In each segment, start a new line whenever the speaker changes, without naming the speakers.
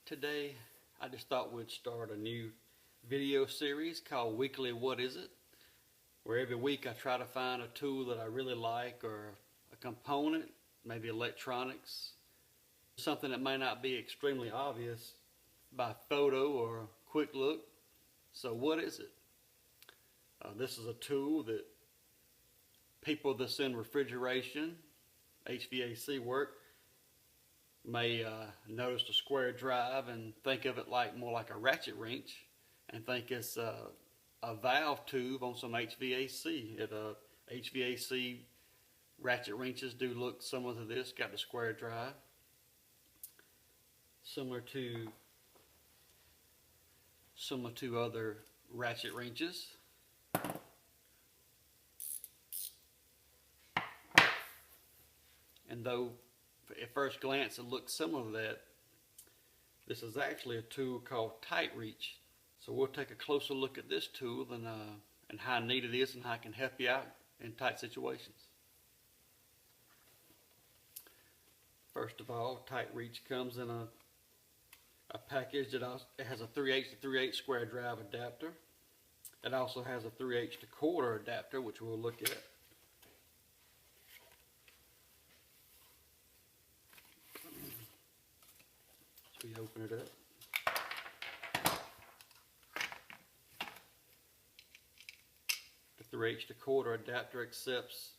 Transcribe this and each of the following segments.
Today I just thought we'd start a new video series called Weekly What Is It? Where every week I try to find a tool that I really like, or a component, maybe electronics, something that may not be extremely obvious by photo or quick look. So what is it? This is a tool that people that's in refrigeration, HVAC work, may notice the square drive and think of it like more like a ratchet wrench, and think it's a valve tube on some HVAC. HVAC ratchet wrenches do look similar to this, got the square drive, similar to other ratchet wrenches. And though at first glance it looks similar to that, this is actually a tool called Tite-Reach. So we'll take a closer look at this tool and how neat it is and how it can help you out in tight situations. First of all, Tite-Reach comes in a package that has a 3/8 to 3/8 square drive adapter. It also has a 3/8 to 1/4 adapter, which we'll look at. So we open it up. The 3/8 to 1/4 adapter accepts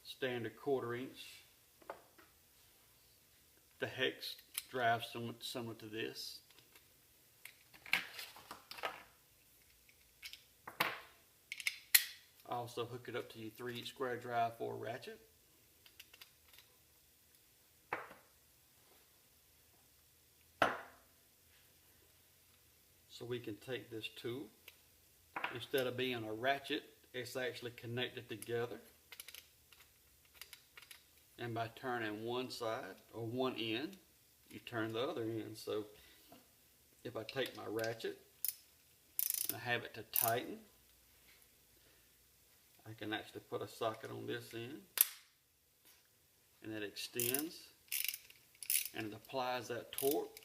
standard 1/4 inch. The hex drive similar to this. Also hook it up to your 3/8 square drive for a ratchet. So we can take this tool, instead of being a ratchet, it's actually connected together. And by turning one side or one end, you turn the other end. So if I take my ratchet and I have it to tighten, I can actually put a socket on this end, and it extends and it applies that torque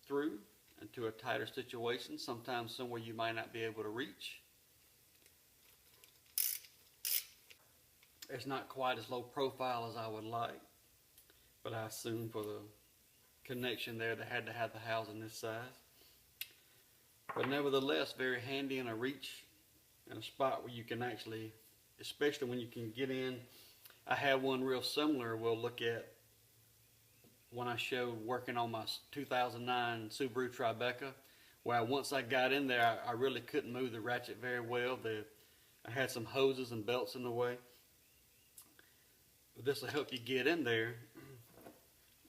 through into a tighter situation, sometimes somewhere you might not be able to reach. It's not quite as low profile as I would like, but I assume for the connection there they had to have the housing this size. But nevertheless, very handy in a reach, in a spot where you can actually, especially when you can get in. I have one real similar we'll look at when I showed working on my 2009 Subaru Tribeca, where once I got in there, I really couldn't move the ratchet very well. I had some hoses and belts in the way. But this will help you get in there,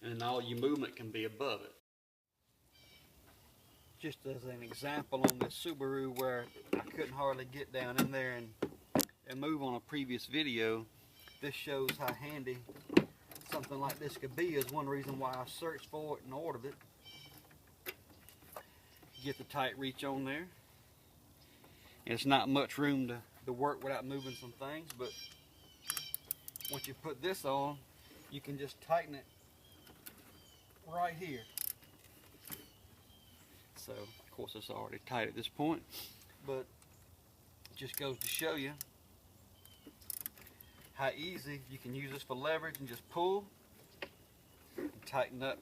and all your movement can be above it. Just as an example on this Subaru where I couldn't hardly get down in there and move on a previous video, this shows how handy something like this could be. Is one reason why I searched for it and ordered it. Get the Tite-Reach on there. And it's not much room to work without moving some things, but once you put this on, you can just tighten it right here. So of course it's already tight at this point, but it just goes to show you how easy you can use this for leverage and just pull and tighten up.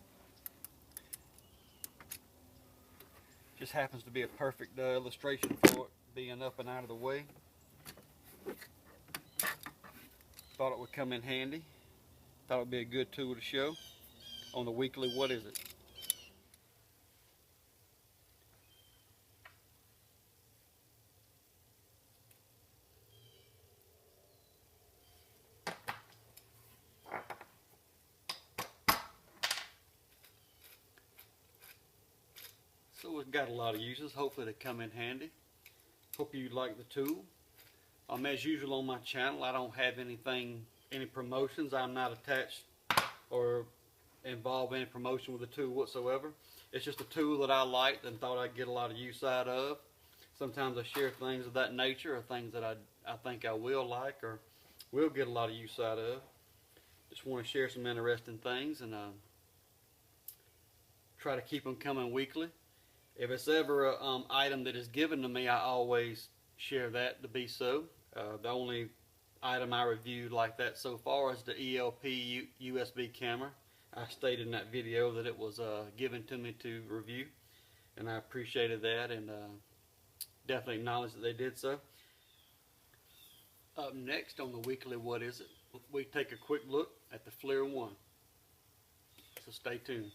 Just happens to be a perfect illustration for it being up and out of the way. Thought it would come in handy. Thought it would be a good tool to show on the weekly What Is It? So we've got a lot of uses. Hopefully they come in handy. Hope you like the tool. As usual on my channel, I don't have any promotions. I'm not attached or involved in any promotion with the tool whatsoever. It's just a tool that I liked and thought I'd get a lot of use out of. Sometimes I share things of that nature, or things that I think I will like or will get a lot of use out of. Just want to share some interesting things, and try to keep them coming weekly. If it's ever an item that is given to me, I always share that to be so. The only item I reviewed like that so far is the ELP USB camera. I stated in that video that it was given to me to review, and I appreciated that, and definitely acknowledged that they did so. Up next on the weekly What Is It, we take a quick look at the FLIR 1. So stay tuned.